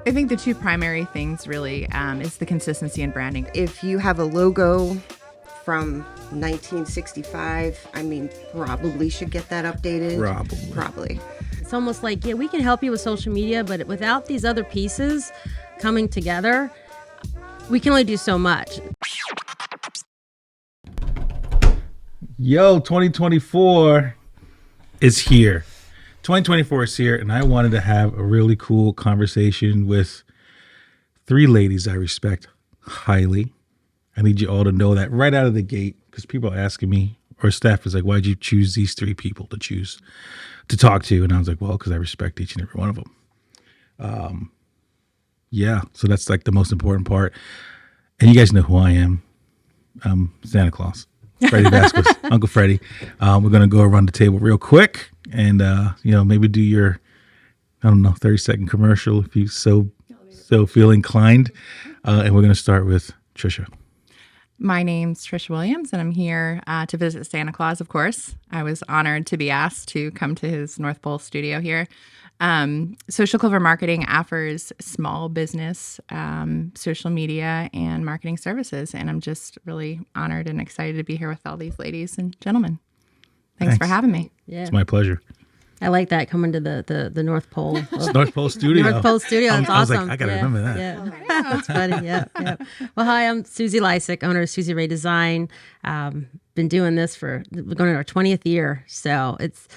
I think the two primary things really is the consistency and branding. If you have a logo from 1965, probably should get that updated. Probably. It's almost like, we can help you with social media, but without these other pieces coming together, we can only do so much. Yo, 2024 is here. 2024 is here, and I wanted to have a really cool conversation with three ladies I respect highly. I need you all to know that right out of the gate, because people are asking me, or staff is like, why'd you choose these three people to talk to? And I was like, well, because I respect each and every one of them. So that's like the most important part. And you guys know who I am. Santa Claus. Freddie Vasquez, Uncle Freddie. We're going to go around the table real quick and, maybe do your, 30-second commercial if you so feel inclined. And we're going to start with Trisha. My name's Trisha Williams, and I'm here to visit Santa Claus, of course. I was honored to be asked to come to his North Pole studio here. Social Clover Marketing offers small business, social media, and marketing services. And I'm just really honored and excited to be here with all these ladies and gentlemen. Thanks for having me. Yeah, it's my pleasure. I like that, coming to the North Pole. It's North Pole Studio. North Pole Studio. That's awesome. I was like, I got to remember that. Yeah, that's funny. Yeah. Well, hi, I'm Susie Lysick, owner of Susie Ray Design. Been doing this we're going to our 20th year. So it's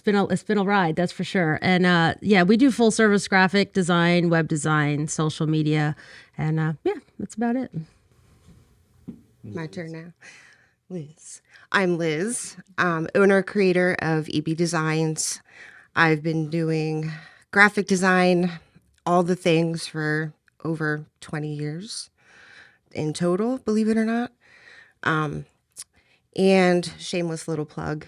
been a ride, that's for sure. And we do full service graphic design, web design, social media, and that's about it. My turn now. Liz. I'm Liz, owner creator of EB Designs. I've been doing graphic design, all the things, for over 20 years in total, believe it or not. And shameless little plug,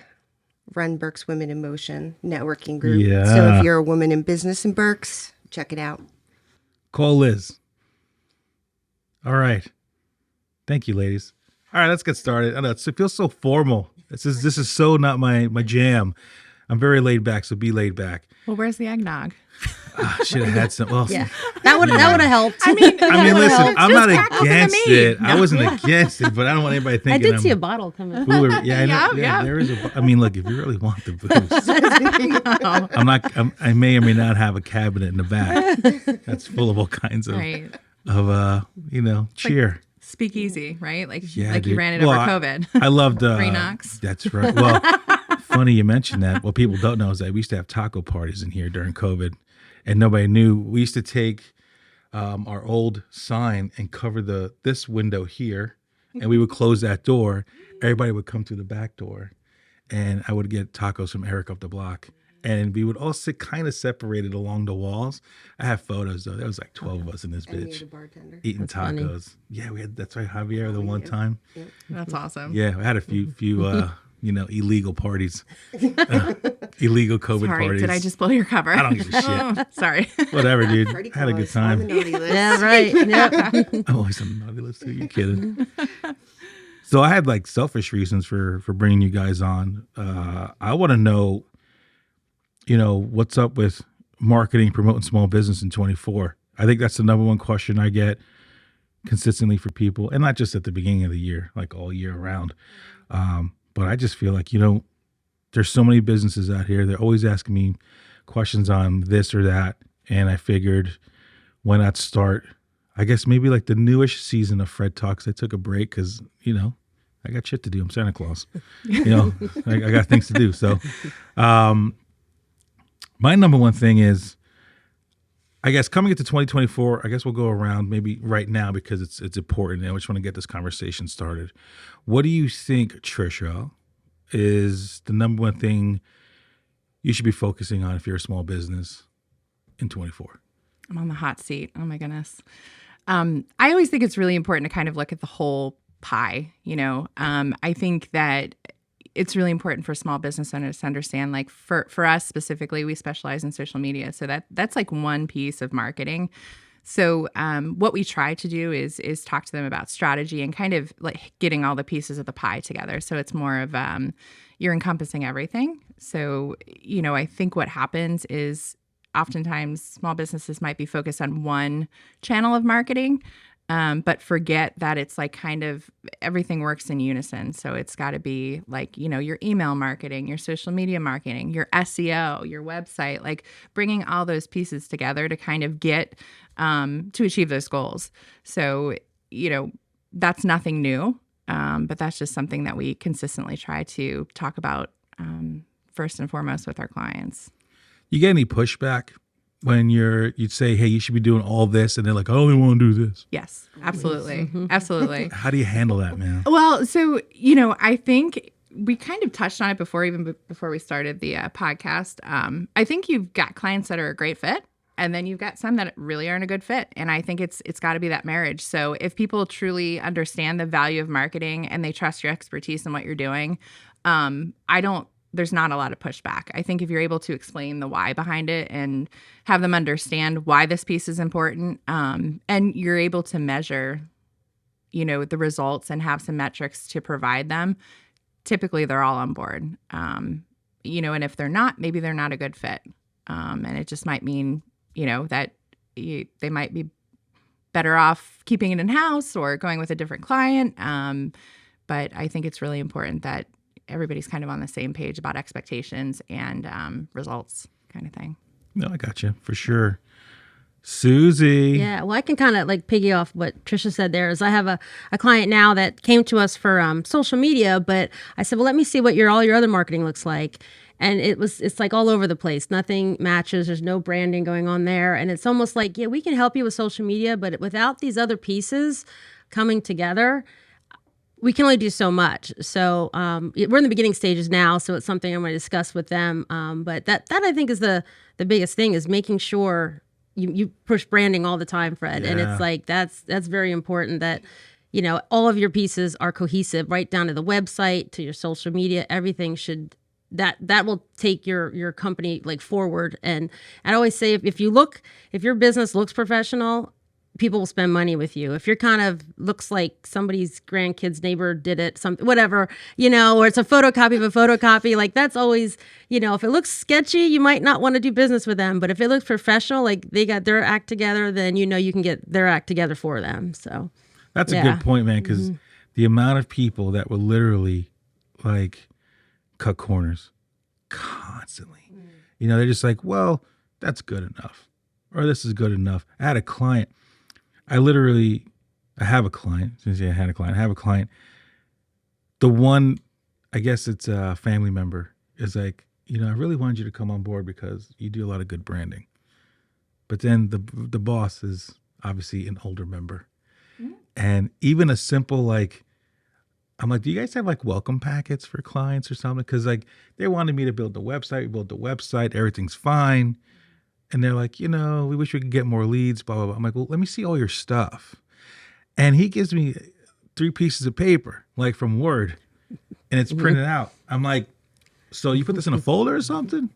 run Berks Women in Motion networking group. Yeah. So if you're a woman in business in Berks, check it out. Call Liz. All right. Thank you, ladies. All right, let's get started. I know it feels so formal. This is so not my jam. I'm very laid back, so be laid back. Well, where's the eggnog? Should have had some. Well, yeah, that would have helped. I mean, listen, I'm not against it. No. I wasn't against it, but I don't want anybody thinking. I did see a bottle coming. Yeah, there is a. I mean, look, if you really want the booze, I'm not. I may or may not have a cabinet in the back that's full of all kinds of cheer. Like speakeasy, right? Dude. You ran it over COVID. I loved Free Knox. That's right. Well, funny you mentioned that. What people don't know is that we used to have taco parties in here during COVID, and nobody knew. We used to take our old sign and cover this window here, and we would close that door. Everybody would come through the back door, and I would get tacos from Eric up the block. And we would all sit kind of separated along the walls. I have photos though. There was like 12 of us in this bitch eating That's tacos. funny. Yeah, we had. That's right, Javier. The one time. Yep. That's awesome. Yeah, I had a few illegal parties, illegal COVID Sorry, parties. did I just blow your cover? I don't give a shit. Sorry. Whatever, dude. I had a good time. Yeah, right. Yep. I'm always on the naughty list too. You kidding? So I had like selfish reasons for bringing you guys on. I want to know, what's up with marketing, promoting small business in 24. I think that's the number one question I get consistently for people, and not just at the beginning of the year, like all year round. But I just feel like, there's so many businesses out here. They're always asking me questions on this or that. And I figured, why not start, I guess maybe like the newish season of Fred Talks. I took a break because, I got shit to do. I'm Santa Claus. I got things to do. So my number one thing is, I guess coming into 2024, I guess we'll go around maybe right now because it's important. And I just want to get this conversation started. What do you think, Trisha, is the number one thing you should be focusing on if you're a small business in 24? I'm on the hot seat. Oh my goodness. I always think it's really important to kind of look at the whole pie. I think that it's really important for small business owners to understand, like for us specifically, we specialize in social media. So that's like one piece of marketing. So what we try to do is talk to them about strategy and kind of like getting all the pieces of the pie together. So it's more of you're encompassing everything. So, I think what happens is oftentimes small businesses might be focused on one channel of marketing, but forget that it's like kind of everything works in unison. So it's got to be like, your email marketing, your social media marketing, your SEO, your website, like bringing all those pieces together to kind of get to achieve those goals. So, that's nothing new, but that's just something that we consistently try to talk about first and foremost with our clients. You get any pushback when you'd say, hey, you should be doing all this, and they're like, I only want to do this? Yes, absolutely. Absolutely. How do you handle that, man? Well, so, I think we kind of touched on it before we started the podcast. I think you've got clients that are a great fit, and then you've got some that really aren't a good fit. And I think it's got to be that marriage. So if people truly understand the value of marketing and they trust your expertise in what you're doing, there's not a lot of pushback. I think if you're able to explain the why behind it and have them understand why this piece is important, and you're able to measure, the results and have some metrics to provide them, typically they're all on board. And if they're not, maybe they're not a good fit. And it just might mean, that they might be better off keeping it in-house or going with a different client. But I think it's really important that everybody's kind of on the same page about expectations and results kind of thing. No, I got you for sure. Susie. Yeah, well, I can kind of like piggy off what Trisha said there. Is I have a client now that came to us for social media, but I said, well, let me see what all your other marketing looks like. And it's like all over the place. Nothing matches. There's no branding going on there. And it's almost like, yeah, we can help you with social media, but without these other pieces coming together, we can only do so much. So we're in the beginning stages now, so it's something I'm going to discuss with them. But that I think is the biggest thing, is making sure you push branding all the time, Fred. Yeah. And it's like that's very important that all of your pieces are cohesive, right down to the website, to your social media. Everything should that will take your company like forward. And I always say if your business looks professional, people will spend money with you. If you're kind of looks like somebody's grandkid's neighbor did it, whatever, or it's a photocopy of a photocopy, like that's always, if it looks sketchy, you might not want to do business with them. But if it looks professional, like they got their act together, then you can get their act together for them. So that's a good point, man, because the amount of people that will literally like cut corners constantly, they're just like, well, that's good enough, or this is good enough. I had a client. I have a client. Since I have a client. The one, I guess it's a family member, is like, I really wanted you to come on board because you do a lot of good branding. But then the boss is obviously an older member. Mm-hmm. And even a simple, like, I'm like, do you guys have like welcome packets for clients or something? Because like they wanted me to build the website. We built the website. Everything's fine. And they're like, we wish we could get more leads, blah, blah, blah. I'm like, well, let me see all your stuff. And he gives me 3 pieces of paper, like from Word, and it's printed out. I'm like, so you put this in a folder or something?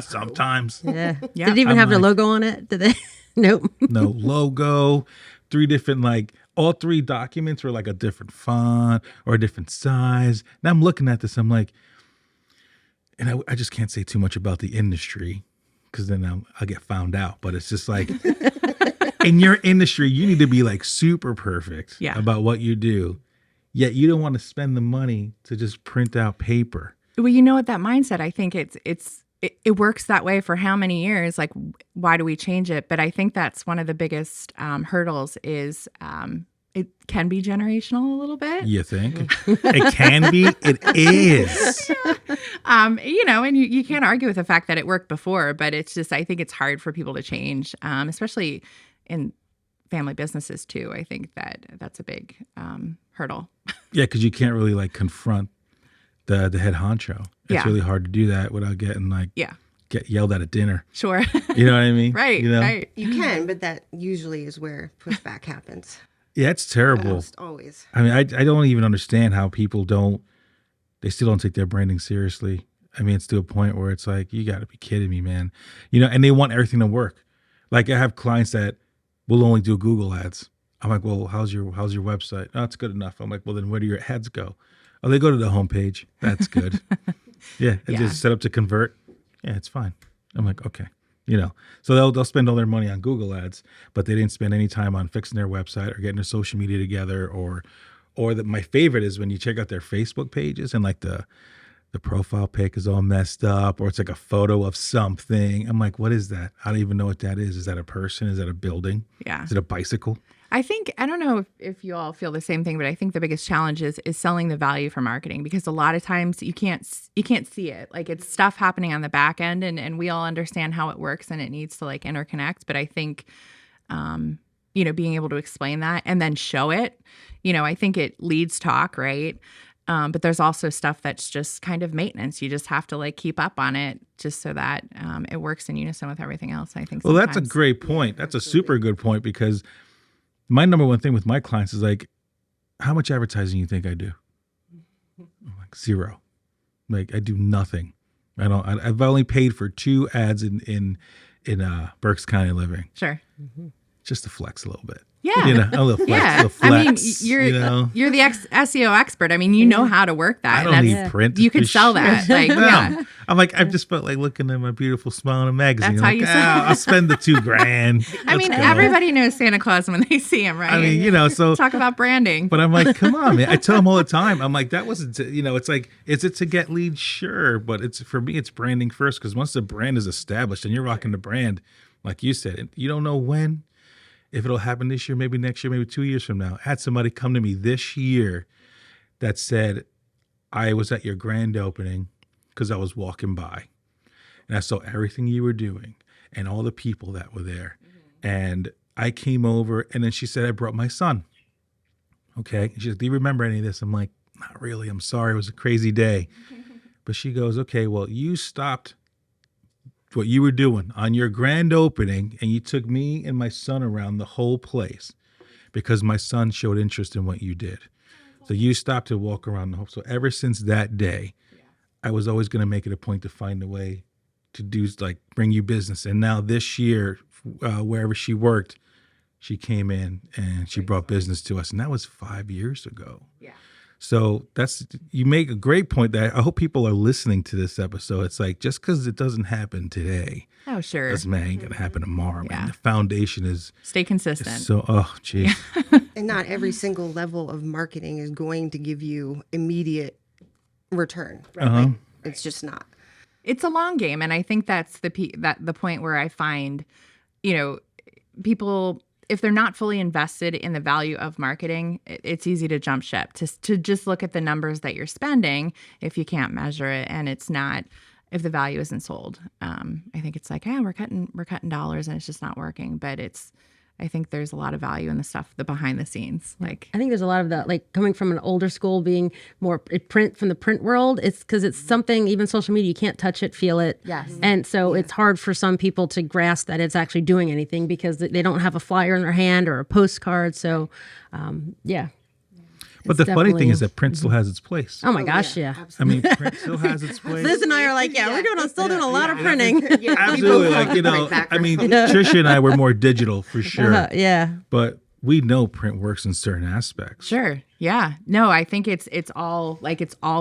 Sometimes. Yeah. Did it even have the logo on it? Did they? Nope. No logo. 3 different, like, all 3 documents were like a different font or a different size. And I'm looking at this, I'm like, and I just can't say too much about the industry, because then I'll get found out. But it's just like, in your industry, you need to be like super perfect about what you do. Yet you don't want to spend the money to just print out paper. Well, what that mindset, I think it works that way for how many years? Like, why do we change it? But I think that's one of the biggest hurdles is it can be generational a little bit. You think? It can be. It is. And you can't argue with the fact that it worked before, but it's just, I think it's hard for people to change, especially in family businesses too. I think that's a big hurdle. Yeah, because you can't really like confront the head honcho. It's really hard to do that without getting get yelled at dinner. Sure. You know what I mean? Right. Right. You can, but that usually is where pushback happens. Yeah, it's terrible. Almost always. I mean, I don't even understand how people they still don't take their branding seriously. I mean, it's to a point where it's like, you got to be kidding me, man. And they want everything to work. Like I have clients that will only do Google ads. I'm like, well, how's your website? Oh, it's good enough. I'm like, well, then where do your ads go? Oh, they go to the homepage. That's good. Yeah, just set up to convert. Yeah, it's fine. I'm like, okay. You know, so they'll spend all their money on Google ads, but they didn't spend any time on fixing their website or getting their social media together, or that my favorite is when you check out their Facebook pages and like the profile pic is all messed up, or it's like a photo of something. I'm like, what is that? I don't even know what that is. Is that a person? Is that a building? Yeah. Is it a bicycle? I don't know if you all feel the same thing, but I think the biggest challenge is selling the value for marketing, because a lot of times you can't see it. Like, it's stuff happening on the back end, and we all understand how it works and it needs to like interconnect. But I think, being able to explain that and then show it, I think it leads talk, right? But there's also stuff that's just kind of maintenance. You just have to like keep up on it just so that it works in unison with everything else. I think. Well, that's a sometimes. great point. That's a super good point, because my number one thing with my clients is like, how much advertising you think I do? I'm like, zero. Like, I do nothing. I've only paid for 2 ads in Berks County Living, Sure. just to flex a little bit. Yeah. A little flex. Yeah. A little flex, I mean, you're the SEO expert. I mean, you know how to work that. I don't and need print. You could for sell shit. that. Like, No. yeah. I'm like, I've just felt like looking at my beautiful smile in a magazine. That's I'm how like, you sell. I'll spend the $2,000. I mean, Let's go. everybody knows Santa Claus when they see him, right? I mean, so Talk about branding. But I'm like, come on, man. I tell them all the time. I'm like, that wasn't, it's like, is it to get leads? Sure. But for me, it's branding first. Because once the brand is established and you're rocking the brand, like you said, you don't know when, if it'll happen this year, maybe next year, maybe 2 years from now. I had somebody come to me this year that said, I was at your grand opening because I was walking by and I saw everything you were doing and all the people that were there. And I came over, and then she said, I brought my son. Okay. She said, do you remember any of this? I'm like, not really. I'm sorry. It was a crazy day. But she goes, okay, well, you stopped what you were doing on your grand opening, and you took me and my son around the whole place because my son showed interest in what you did. So you stopped to walk around the whole. So ever since that day, I was always going to make it a point to find a way to do, like, bring you business. And now this year, wherever she worked, she came in and she brought business to us. And that was 5 years ago. Yeah. So you make a great point that I hope people are listening to this episode. It's like, just because it doesn't happen today, Oh, sure. doesn't mean it ain't going to happen tomorrow. Yeah. Man. The foundation is Stay consistent. so, geez. And not every single level of marketing is going to give you immediate return. Right? Uh-huh. Like, it's just not. It's a long game, and I think that's the point where I find, people, if they're not fully invested in the value of marketing, it's easy to jump ship, to just look at the numbers that you're spending if you can't measure it, and it's not, if the value isn't sold. I think it's like, we're cutting dollars and it's just not working. But I think there's a lot of value in the stuff, the behind the scenes. Like, I think there's a lot of that, like coming from an older school, being more print from the print world. It's because it's something, even social media, you can't touch it, feel it. Yes. And so it's hard for some people to grasp that it's actually doing anything because they don't have a flyer in their hand or a postcard. So, yeah. But the funny thing is that print still has its place. Oh my gosh, yeah. I mean, print still has its place. Liz and I are like, we're still doing a lot of printing. Absolutely. Like, I mean, Trisha and I were more digital for sure. Yeah. But we know print works in certain aspects. sure. Yeah. No, I think it's all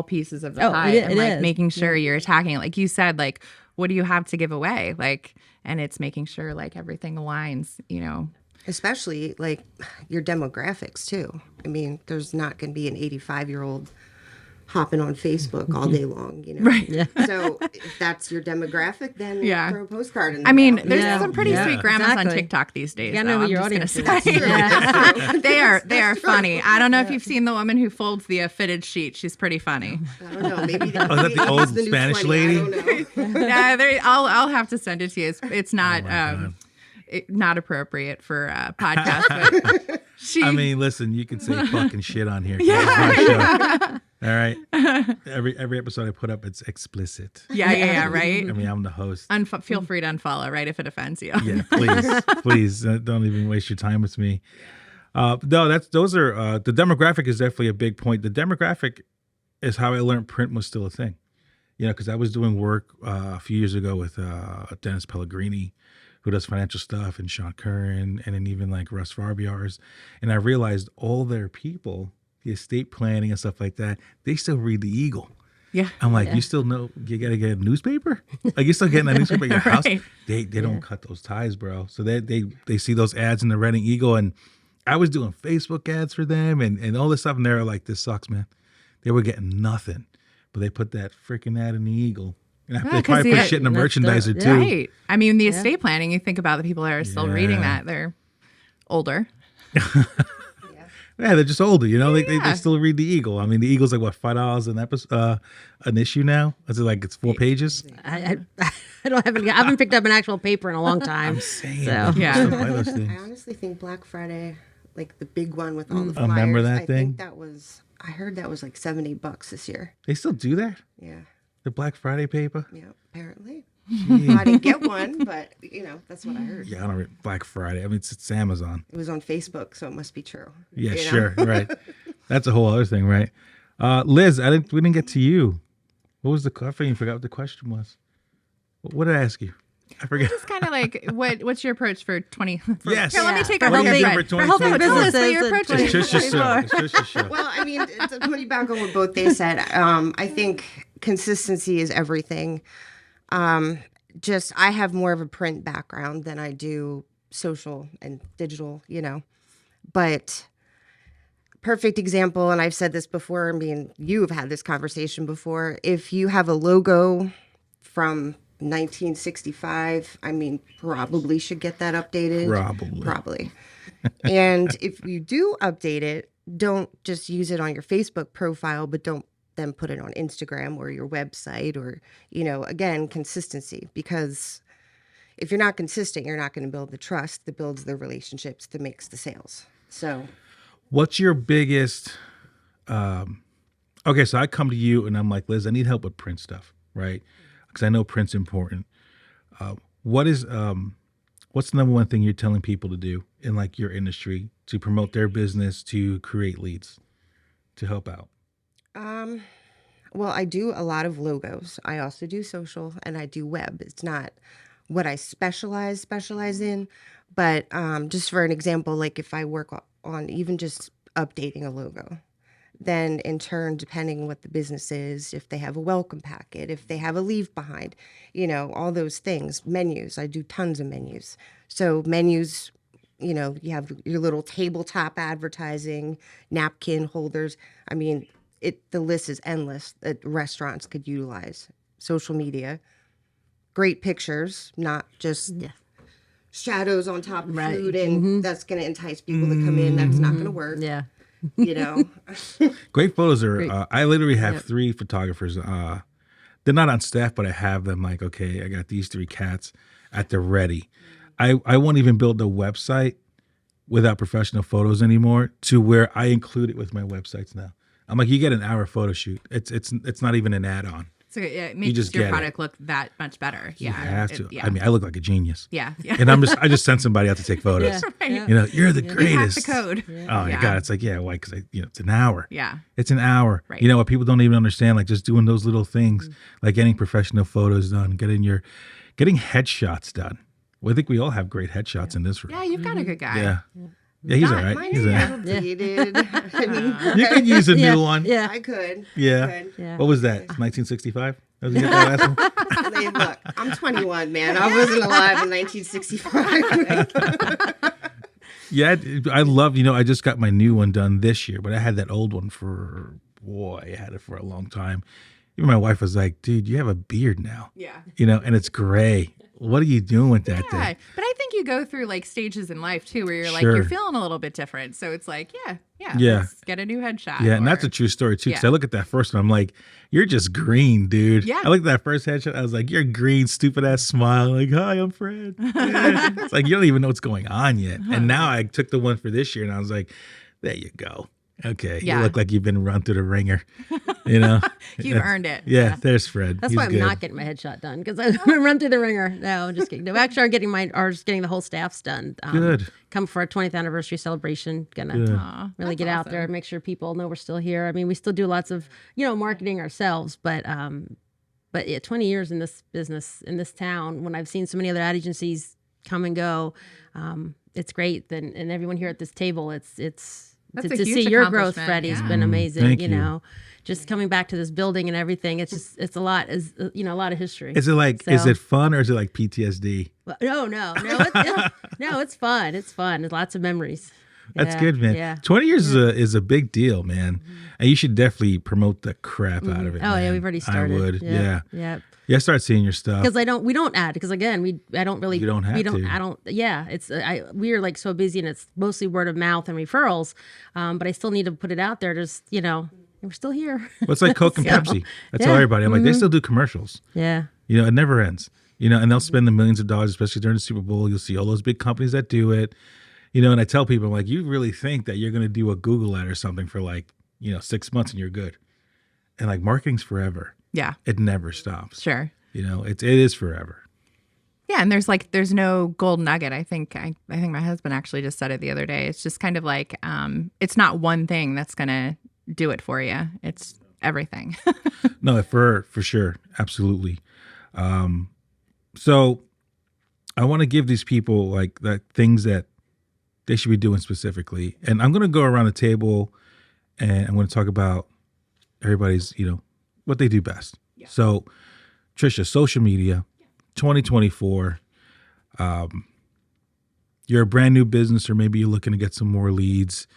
pieces of the Oh, pie, it and like is. making sure you're attacking it. Like you said, like, what do you have to give away? Like, and it's making sure like everything aligns, Especially like your demographics too. I mean, there's not going to be an 85-year-old hopping on Facebook all day long, Right. Yeah. So if that's your demographic, then Yeah. throw a postcard in the I mean, mail. there's Yeah. some pretty Yeah. sweet grandmas on Exactly. TikTok these days. You gotta know though, who your I'm audience just is. gonna say. They are funny. I don't know if you've seen the woman who folds the fitted sheet. She's pretty funny. I don't know. Maybe is that the old new Spanish 20, lady? I don't know. Yeah, I'll have to send it to you. It's not Oh my God. not appropriate for a podcast. But I mean, listen, you can say fucking shit on here. Yeah. All right. Every episode I put up, it's explicit. yeah, right. I mean, I'm the host. Feel free to unfollow, right, if it offends you. Yeah, please don't even waste your time with me. No, those are the demographic is definitely a big point. The demographic is how I learned print was still a thing. Because I was doing work a few years ago with Dennis Pellegrini, who does financial stuff, and Sean Curran, and then even like Russ Farbiar's. And I realized all their people, the estate planning and stuff like that, they still read the Eagle. Yeah. I'm like, you still know you got to get a newspaper? Like, you still getting a newspaper at your house? Right. They don't cut those ties, bro. So they see those ads in the Reading Eagle, and I was doing Facebook ads for them and all this stuff, and they're like, this sucks, man. They were getting nothing, but they put that freaking ad in the Eagle. And they 'cause probably put the- shit in the that's the- merchandiser yeah. too. Right. I mean, the estate planning, you think about the people that are still reading Yeah. that, they're older. Yeah, they're just older, you know. They Yeah. still read the Eagle. I mean, the Eagle's like what, $5 an episode, an issue now. Is it like it's 4 pages? I don't have any. I haven't picked up an actual paper in a long time. Saying, So. people Yeah. still buy those I things. honestly think Black Friday, like the big one with all the flyers. Remember that I thing? think that was. I heard that was like $70 this year. They still do that. Yeah. The Black Friday paper. Yeah. Apparently. I didn't get one, but that's what I heard. Yeah, I don't read Black Friday. I mean, it's Amazon. It was on Facebook, so it must be true. Yeah, you know? sure, right. That's a whole other thing, right? Liz, we didn't get to you. What was I forgot what the question was. What did I ask you? I forget. It's kind of like, what's your approach for 20? Yes. Here, let me Yeah. take For a What look do you at do Fred. for For healthy 2024? Tell us what businesses. your in approach It's is. Trisha's show. It's Trisha's show. Well, I mean, to piggyback on what both they said, I think consistency is everything. I have more of a print background than I do social and digital, But perfect example, and I've said this before, I mean, you have had this conversation before. If you have a logo from 1965, I mean, probably should get that updated. Probably. And if you do update it, don't just use it on your Facebook profile, but don't then put it on Instagram or your website or, again, consistency. Because if you're not consistent, you're not going to build the trust that builds the relationships that makes the sales. So, What's your biggest? Okay, so I come to you and I'm like, Liz, I need help with print stuff, right? Because I know print's important. What's the number one thing you're telling people to do in like your industry to promote their business, to create leads, to help out? well, I do a lot of logos. I also do social and I do web. It's not what I specialize in, but just for an example, like if I work on even just updating a logo, then in turn, depending what the business is, if they have a welcome packet, if they have a leave behind, all those things, menus, I do tons of menus. So menus, you have your little tabletop advertising, napkin holders. I mean, the list is endless that restaurants could utilize. Social media, great pictures, not just shadows on top of Right. food, and that's going to entice people to come in. That's not going to work. Yeah. Great photos are. Great. I literally have 3 photographers. They're not on staff, but I have them. Like, okay, I got these 3 cats at the ready. I won't even build a website without professional photos anymore. To where I include it with my websites now. I'm like, you get an hour photo shoot. It's not even an add-on. So it makes just your get it. product look that much better. Yeah. You have to. Yeah. I mean, I look like a genius. yeah. Yeah. And I just sent somebody out to take photos. Right. You're the You hack greatest. the code. Oh my Yeah. God. It's like, yeah, why? Because it's an hour. Yeah. It's an hour. Right. You know what? People don't even understand, like just doing those little things, like getting professional photos done, getting headshots done. Well, I think we all have great headshots in this room. Yeah, you've got a good guy. Yeah. Yeah, he's all Not right. Mine He's is all right. updated. I mean, You could use a Yeah. new one. Yeah. I could. Yeah. I could. Yeah. What was that? 1965? That was that last one? Hey, look, I'm 21, man. I wasn't alive in 1965. Yeah, I love, I just got my new one done this year, but I had that old one I had it for a long time. Even my wife was like, dude, you have a beard now, Yeah. and it's gray. What are you doing with that Yeah. thing? But I think you go through like stages in life too where you're like, Sure. you're feeling a little bit different. So it's like, yeah. Yeah. Let's get a new headshot. Yeah, and or- that's a true story too. Because Yeah. I look at that first one, I'm like, you're just green, dude. Yeah. I looked at that first headshot, I was like, you're green, stupid ass smile. Like, hi, I'm Fred. Yeah. It's like, you don't even know what's going on yet. And now I took the one for this year and I was like, there you go. Okay. Yeah. You look like you've been run through the ringer. You've You've earned it. Yeah, there's Fred. That's He's why I'm good. not getting my headshot done because I run through the ringer. No, I'm just kidding. No, actually, I'm getting just getting the whole staff's done. Good. Come for our 20th anniversary celebration. Gonna Good. Aw, really that's get out awesome. there, make sure people know we're still here. I mean, we still do lots of marketing ourselves, but yeah, 20 years in this business in this town. When I've seen so many other ad agencies come and go, it's great. And everyone here at this table, it's That's to a huge see your growth, accomplishment, Freddie, has yeah. been amazing. Thank you you. know, just coming back to this building and everything. It's a lot. Is a lot of history. Is it like, So- is it fun or is it like PTSD? Well, no. No, it's fun. It's fun. There's lots of memories. That's Yeah, good, man. Yeah. 20 years is a big deal, man. And you should definitely promote the crap out of it. Oh yeah, man. we've already started. I would. Yeah. Yeah. Yeah, start seeing your stuff. Because we don't add, because again, I don't really, You don't have to. I don't, yeah, we are like so busy and it's mostly word of mouth and referrals. But I still need to put it out there. Just, we're still here. Well, it's like Coke and So, Pepsi. I tell everybody, I'm like, they still do commercials. Yeah. It never ends. And they'll spend the millions of dollars, especially during the Super Bowl. You'll see all those big companies that do it. And I tell people, I'm like, you really think that you're going to do a Google ad or something for 6 months and you're good. And like marketing's forever. Yeah, It never stops. sure. It is forever. Yeah, and there's no gold nugget. I think my husband actually just said it the other day. It's just kind of like it's not one thing that's gonna do it for you. It's everything. No, for sure. Absolutely. So I want to give these people like that things that they should be doing specifically. And I'm going to go around the table and I'm going to talk about everybody's, what they do best. Yeah. So Trisha, social media, 2024. You're a brand new business, or maybe you're looking to get some more leads.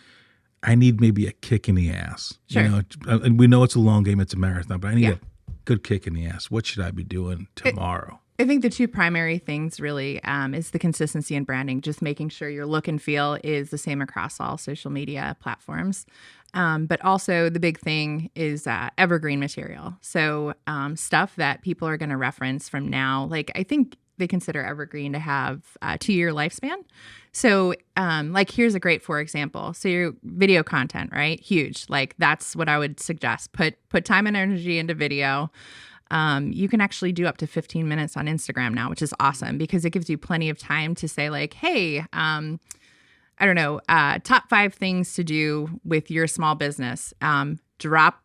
I need maybe a kick in the ass. Sure. And we know it's a long game, it's a marathon, but I need Yeah. a good kick in the ass. What should I be doing tomorrow? I think the two primary things really is the consistency in branding, just making sure your look and feel is the same across all social media platforms. But also the big thing is evergreen material. So stuff that people are going to reference from now. Like I think they consider evergreen to have a 2-year lifespan. So here's a great for example. So your video content, right? Huge. Like that's what I would suggest. Put time and energy into video. You can actually do up to 15 minutes on Instagram now, which is awesome because it gives you plenty of time to say like, hey, I don't know, top 5 things to do with your small business. Drop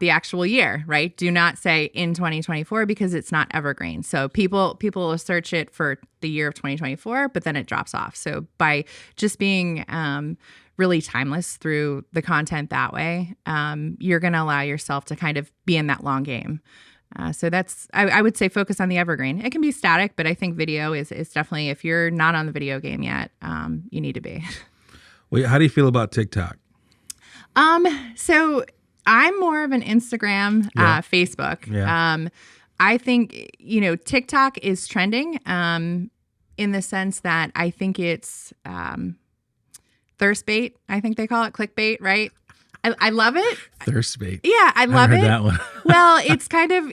the actual year, right? Do not say in 2024 because it's not evergreen. So people will search it for the year of 2024, but then it drops off. So by just being really timeless through the content that way, you're going to allow yourself to kind of be in that long game. So that's, I would say focus on the evergreen. It can be static, but I think video is definitely, if you're not on the video game yet, you need to be. Wait, how do you feel about TikTok? So I'm more of an Instagram, Facebook. Yeah. I think, TikTok is trending in the sense that I think it's thirst bait. I think they call it clickbait, right? I love it. Thirst bait. Yeah, I love heard it. that one. Well, it's kind of,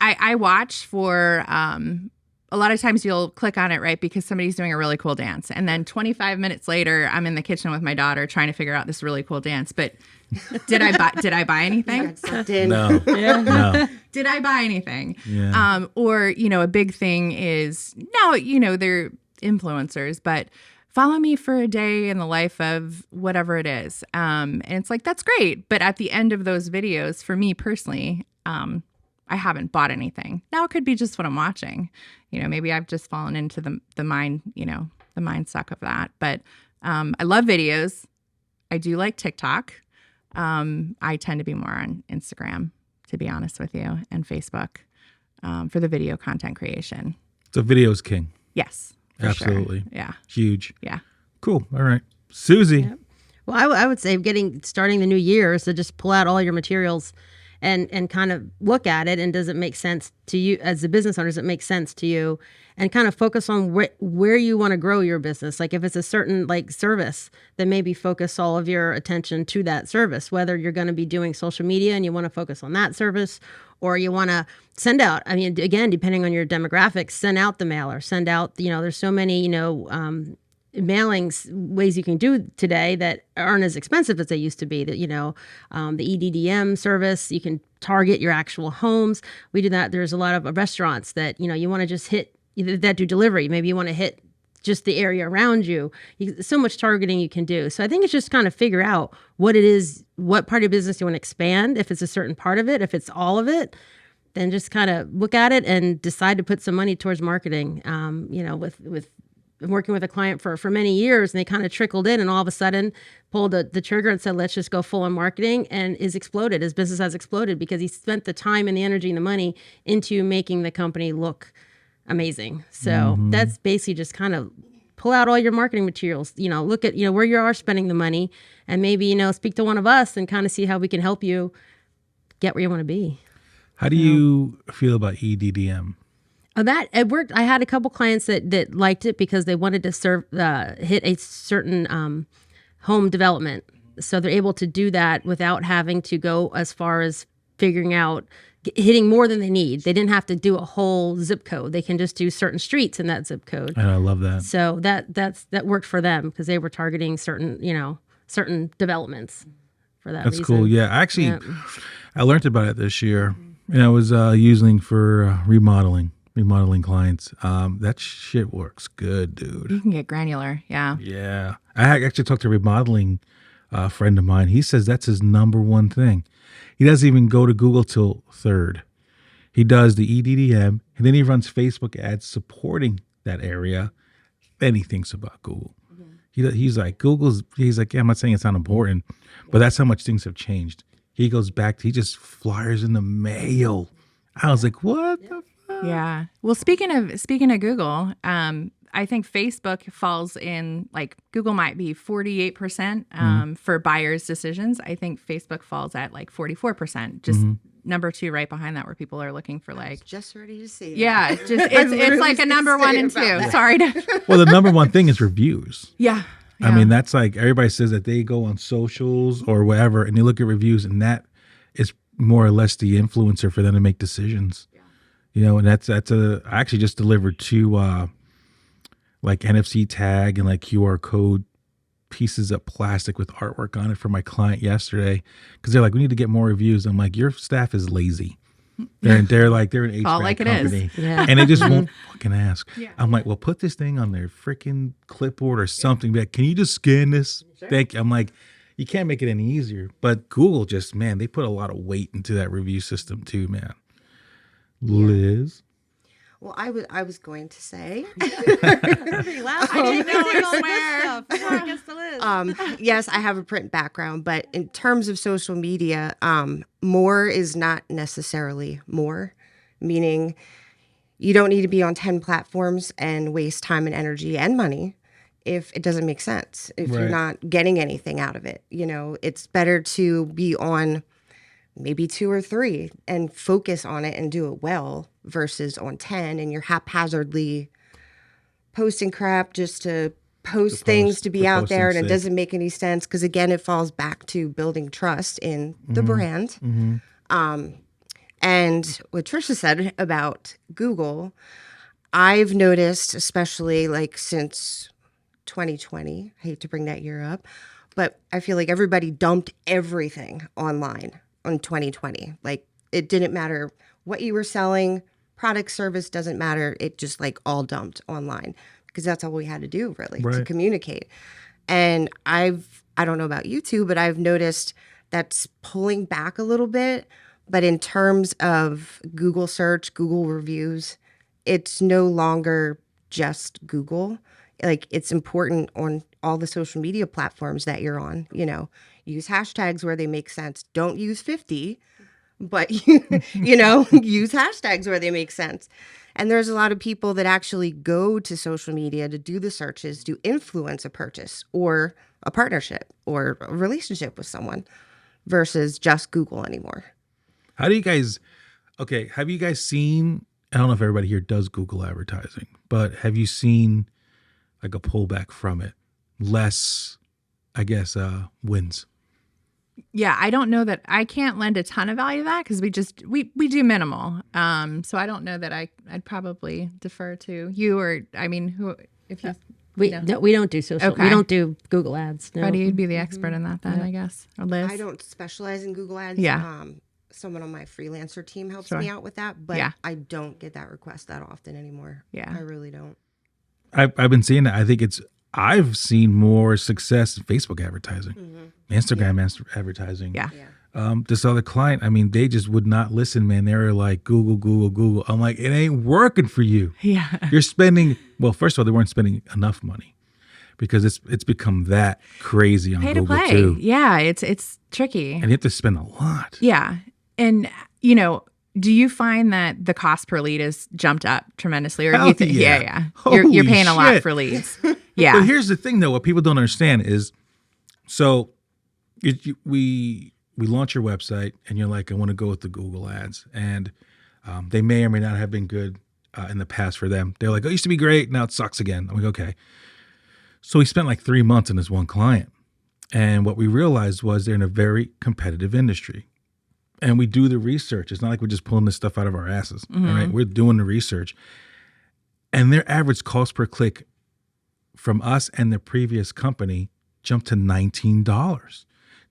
I watch for a lot of times you'll click on it, right? Because somebody's doing a really cool dance. And then 25 minutes later, I'm in the kitchen with my daughter trying to figure out this really cool dance. But did I buy anything? Got sucked in. No. No. Did I buy anything? Yeah. Or, a big thing is now, they're influencers, but follow me for a day in the life of whatever it is. And it's like, that's great. But at the end of those videos, for me personally, I haven't bought anything. Now it could be just what I'm watching. Maybe I've just fallen into the mind, the mind suck of that. But I love videos. I do like TikTok. I tend to be more on Instagram, to be honest with you, and Facebook for the video content creation. So video's king. Yes. for sure. Absolutely. Yeah. Huge. Yeah. Cool. All right. Susie. Yep. Well, I would say starting the new year is to just pull out all your materials and kind of look at it, and does it make sense to you as a business owner? Does it make sense to you? And kind of focus on where you want to grow your business. Like if it's a certain service, then maybe focus all of your attention to that service, whether you're going to be doing social media and you want to focus on that service, or you want to send out, again, depending on your demographics, send out the mailer, send out, there's so many, mailings ways you can do today that aren't as expensive as they used to be. That the EDDM service, you can target your actual homes. We do that. There's a lot of restaurants that you want to just hit that do delivery. Maybe you want to hit just the area around you. So much targeting you can do. So I think it's just kind of figure out what it is, what part of your business you want to expand. If it's a certain part of it, if it's all of it, then just kind of look at it and decide to put some money towards marketing. With been working with a client for many years, and they kind of trickled in, and all of a sudden pulled the trigger and said, let's just go full on marketing, and is exploded. His business has exploded because he spent the time and the energy and the money into making the company look amazing. So that's basically just kind of pull out all your marketing materials, look at, where you are spending the money, and maybe, speak to one of us and kind of see how we can help you get where you want to be. How do you feel about EDDM? That it worked. I had a couple clients that liked it because they wanted to hit a certain home development. So they're able to do that without having to go as far as figuring out hitting more than they need. They didn't have to do a whole zip code. They can just do certain streets in that zip code. And I love that. So that worked for them because they were targeting certain developments for that That's reason. cool. Yeah, actually, I learned about it this year, and I was using for remodeling clients. That shit works good, dude. You can get granular. Yeah. Yeah, I actually talked to a remodeling friend of mine. He says that's his number one thing. He doesn't even go to Google till third. He does the EDDM, and then he runs Facebook ads supporting that area. Then he thinks about Google. He's like, he's like, yeah, I'm not saying it's not important, but that's how much things have changed. He goes back to, he just flyers in the mail. I was like, what the fuck? Yeah. Well, speaking of Google, I think Facebook falls in, like, Google might be 48% for buyers' decisions. I think Facebook falls at like 44%, just number 2 right behind that, where people are looking for, like, Just ready to say that. yeah, it's like a number 1 and 2. Sorry to. Well, the number one thing is reviews. Yeah. I mean, that's like, everybody says that they go on socials or whatever and they look at reviews, and that is more or less the influencer for them to make decisions. Yeah. And I actually just delivered 2 like NFC tag and like QR code pieces of plastic with artwork on it for my client yesterday, because they're like, we need to get more reviews. I'm like, your staff is lazy. They're an HVAC All like it is. company, Yeah. and they just won't fucking ask. I'm like, well, put this thing on their freaking clipboard or something. Be like, can you just scan this? Thank you. I'm like, you can't make it any easier. But Google just, man, they put a lot of weight into that review system too, man. Liz? Well, I was going to say, yes, I have a print background, but in terms of social media, more is not necessarily more, meaning you don't need to be on 10 platforms and waste time and energy and money if it doesn't make sense, if you're not getting anything out of it. It's better to be on maybe 2 or 3 and focus on it and do it well versus on 10 and you're haphazardly posting crap just to post things to be out there, and it doesn't make any sense, because again, it falls back to building trust in the brand. And what Trisha said about Google, I've noticed, especially like since 2020, I hate to bring that year up, but I feel like everybody dumped everything online in 2020. Like, it didn't matter what you were selling, product, service, doesn't matter. It just like all dumped online, because that's all we had to do really to communicate. And I don't know about you two, but I've noticed that's pulling back a little bit. But in terms of Google search, Google reviews, it's no longer just Google. Like, it's important on all the social media platforms that you're on. Use hashtags where they make sense. Don't use 50, but use hashtags where they make sense. And there's a lot of people that actually go to social media to do the searches, to influence a purchase or a partnership or a relationship with someone versus just Google anymore. How do you guys, have you guys seen, I don't know if everybody here does Google advertising, but have you seen like a pullback from it? Less, I guess, wins. Yeah, I don't know that I can't lend a ton of value to that, because we do minimal. So I don't know that I'd probably defer to you, or who, if you. We don't do social. Okay. We don't do Google ads. No. Freddie, you'd be the expert in that then, I guess. Or Liz. I don't specialize in Google ads. Yeah. Someone on my freelancer team helps Sure. me out with that, but Yeah. I don't get that request that often anymore. Yeah. I really don't. I've been seeing that. I think I've seen more success in Facebook advertising, Instagram advertising. Yeah. this other client, I mean, they just would not listen, man. They were like, Google, Google, Google. I'm like, it ain't working for you. Yeah. You're spending, well, first of all, they weren't spending enough money because it's become that crazy on Pay to Google play. too. Yeah, it's tricky. And you have to spend a lot. Yeah. And, you know, do you find that the cost per lead has jumped up tremendously? Or do Hell you think, yeah. yeah. Holy You're paying a lot shit. for leads. Yeah. But here's the thing, though. What people don't understand is, so we launch your website, and you're like, I want to go with the Google ads, and they may or may not have been good in the past for them. They're like, oh, it used to be great, now it sucks again. I'm like, okay. So we spent like 3 months on this one client, and what we realized was they're in a very competitive industry, and we do the research. It's not like we're just pulling this stuff out of our asses. All right, we're doing the research, and their average cost per click from us and the previous company jumped to $19.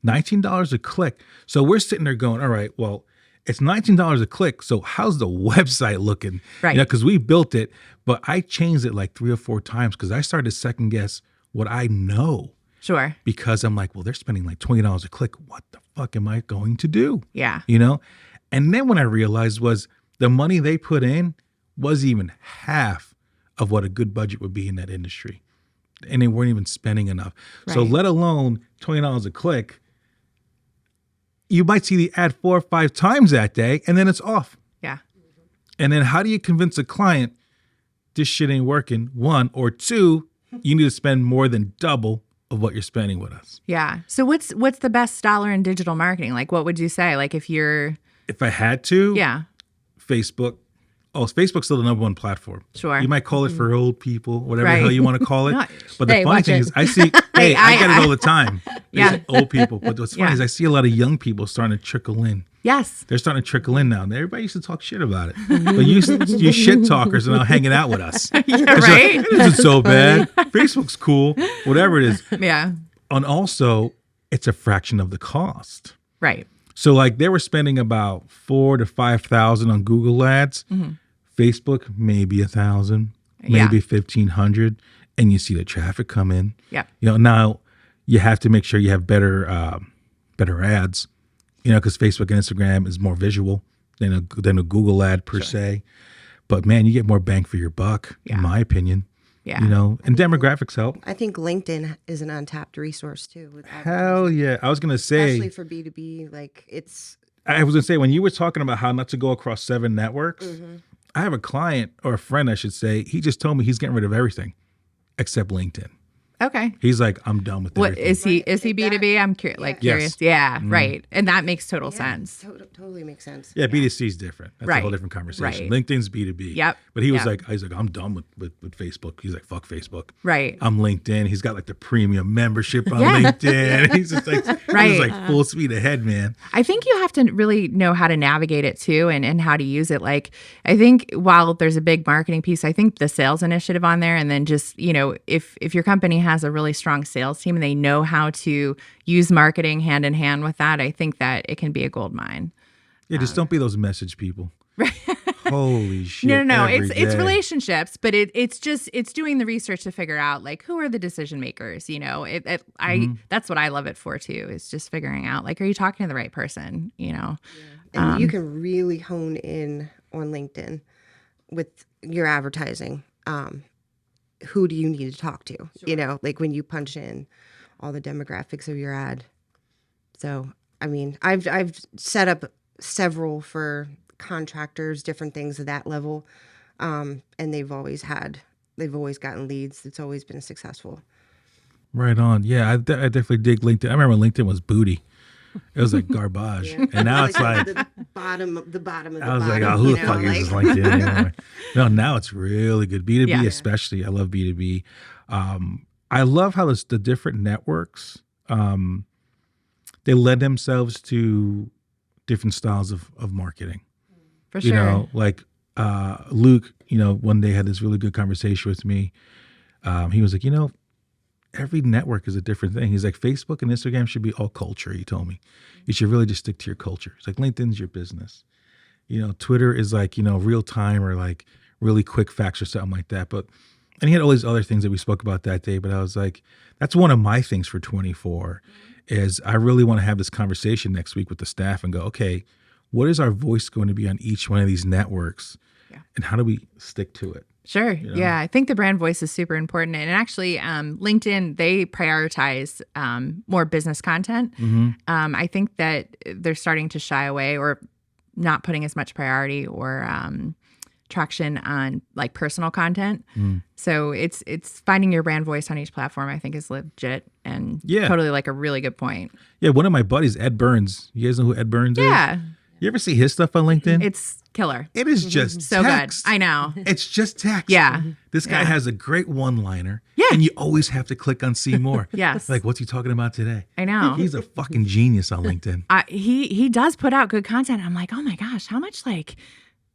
$19 a click. So we're sitting there going, all right, well, it's $19 a click. So how's the website looking? Right. You know, because we built it, but I changed it like 3 or 4 times because I started to second guess what I know Sure. because I'm like, well, they're spending like $20 a click. What the fuck am I going to do? Yeah. You know? And then what I realized was the money they put in was even half of what a good budget would be in that industry. And they weren't even spending enough. So Right. let alone $20 a click, you might see the ad 4 or 5 times that day and then it's off. Yeah. And then how do you convince a client this shit ain't working? 1 or 2, you need to spend more than double of what you're spending with us. Yeah. So what's the best dollar in digital marketing? Like, what would you say? Like, if you're, If I had to, yeah, Facebook. Oh, Facebook's still the number 1 platform. Sure. You might call it for old people, whatever Right. the hell you want to call it. No, But the Hey, funny watch thing it. is, I see, hey, I get it all the time. Yeah. These old people. But what's funny Yeah. is I see a lot of young people starting to trickle in. yes. They're starting to trickle in now. And everybody used to talk shit about it. But you shit talkers are now hanging out with us. Yeah, right? It isn't so bad. Facebook's cool. Whatever it is. Yeah. And also, it's a fraction of the cost. Right. So like they were spending about $4,000 to $5,000 on Google ads. Facebook maybe 1,000, Yeah. maybe 1,500, and you see the traffic come in. Yeah. You know, now you have to make sure you have better ads. You know, because Facebook and Instagram is more visual than a Google ad per se. But man, you get more bang for your buck, Yeah. in my opinion. Yeah. You know, and demographics help. I think LinkedIn is an untapped resource too. With Hell yeah! I was gonna especially say. for B2B, like it's I was gonna say when you were talking about how not to go across 7 networks. I have a client or a friend, I should say. He just told me he's getting rid of everything except LinkedIn. Okay. He's like, I'm done with What everything. is he? Is he Right. B2B? I'm Yeah. curious. Yeah. Right. And that makes total yeah, sense. totally makes sense. Yeah, B2C is different. That's a Right. whole different conversation. Right. LinkedIn's B2B. Yep. But he was Yep. like, he's like, I'm done with Facebook. He's like, fuck Facebook. Right. I'm LinkedIn. He's got like the premium membership on Yeah. LinkedIn. He's just like, Right. he's like full speed ahead, man. I think you have to really know how to navigate it too and how to use it. Like, I think while there's a big marketing piece, I think the sales initiative on there, and then just, you know, if your company has a really strong sales team and they know how to use marketing hand in hand with that, I think that it can be a gold mine. Yeah, just don't be those message people. Holy shit. No. every It's day. relationships, but it's doing the research to figure out like who are the decision makers. You know, that's what I love it for too. Is just figuring out like, are you talking to the right person? You know, And you can really hone in on LinkedIn with your advertising. Who do you need to talk to? You know, like when you punch in all the demographics of your ad. So, I mean, I've set up several for contractors, different things at that level, and they've always gotten leads. It's always been successful. Right on. Yeah, I definitely dig LinkedIn. I remember LinkedIn was booty. It was like garbage. And now it's like, the bottom of the bottom. I was like, oh, who the fuck uses LinkedIn anymore? No, now it's really good. B2B Yeah. especially. I love B2B. I love how the different networks, they lend themselves to different styles of marketing. for sure. You know, like Luke, you know, one day had this really good conversation with me. He was like, you know, every network is a different thing. He's like, Facebook and Instagram should be all culture, he told me. You should really just stick to your culture. It's like LinkedIn's your business. You know, Twitter is like, you know, real time or like really quick facts or something like that. But, and he had all these other things that we spoke about that day. But I was like, that's one of my things for 24 is I really want to have this conversation next week with the staff and go, okay, what is our voice going to be on each one of these networks? Yeah. And how do we stick to it? Sure. know? Yeah. I think the brand voice is super important. And actually, LinkedIn, they prioritize more business content. I think that they're starting to shy away or not putting as much priority or traction on like personal content. So it's finding your brand voice on each platform, I think is legit and totally like a really good point. Yeah, one of my buddies, Ed Burns. You guys know who Ed Burns is? Yeah. You ever see his stuff on LinkedIn? It's killer. It is just So text. good. I know. It's just text. Yeah. This guy has a great one-liner. Yeah. And you always have to click on see more. Yes. Like, what's he talking about today? I know. He's a fucking genius on LinkedIn. He does put out good content. I'm like, oh my gosh, how much like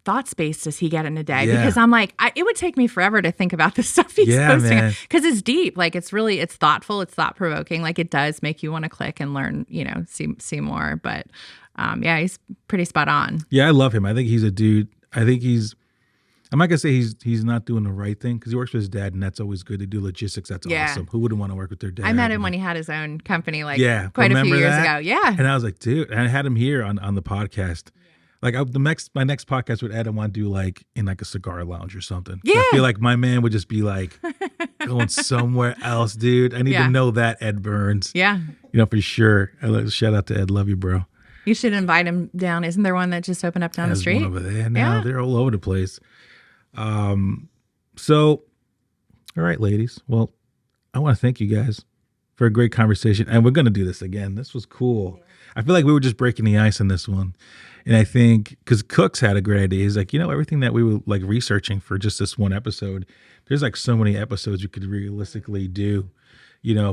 thought space does he get in a day? Yeah. Because I'm like, it would take me forever to think about the stuff he's posting man. because it's deep. Like it's thoughtful, it's thought provoking. Like it does make you want to click and learn, see more. But he's pretty spot on. Yeah, I love him. I think he's a dude. I'm not gonna say he's not doing the right thing because he works with his dad, and that's always good. They do logistics. That's awesome. Who wouldn't want to work with their dad? I met him when he had his own company, like Yeah, quite a few remember years that? ago. Yeah. And I was like, dude, and I had him here on the podcast. Like my next podcast with Ed, I want to do like in like a cigar lounge or something. Yeah. I feel like my man would just be like going somewhere else, dude. I need to know that Ed Burns. Yeah. For sure. Shout out to Ed. Love you, bro. You should invite him down. Isn't there one that just opened up down the There's street? one over there now. Yeah. They're all over the place. So, all right, ladies. Well, I want to thank you guys for a great conversation. And we're going to do this again. This was cool. I feel like we were just breaking the ice on this one. And I think because Cooks had a great idea. He's like, everything that we were like researching for just this one episode, there's like so many episodes you could realistically do,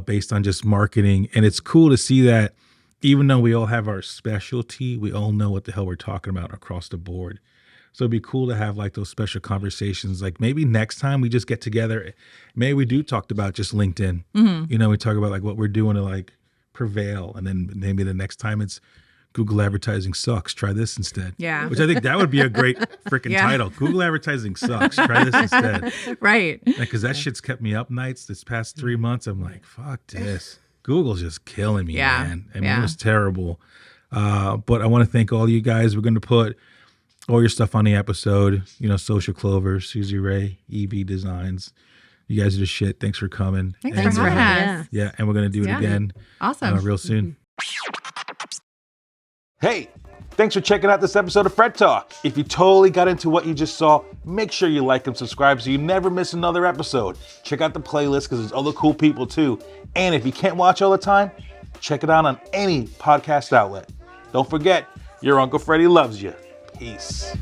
based on just marketing. And it's cool to see that even though we all have our specialty, we all know what the hell we're talking about across the board. So it'd be cool to have like those special conversations. Like maybe next time we just get together, maybe we do talk about just LinkedIn. We talk about like what we're doing to like prevail. And then maybe the next time it's Google advertising sucks. Try this instead. Yeah. Which I think that would be a great freaking title. Google advertising sucks. Try this instead. Right. Because that shit's kept me up nights this past 3 months. I'm like, fuck this. Google's just killing me, man. I mean, it was terrible. But I want to thank all you guys. We're going to put all your stuff on the episode. Social Clover, Susie Ray, EB Designs. You guys are the shit. Thanks for coming. Thanks for having us. Yeah, and we're going to do it again. Awesome. Real soon. Hey, thanks for checking out this episode of Fred Talk. If you totally got into what you just saw, make sure you like and subscribe so you never miss another episode. Check out the playlist because there's other cool people too. And if you can't watch all the time, check it out on any podcast outlet. Don't forget, your Uncle Freddie loves you. Peace.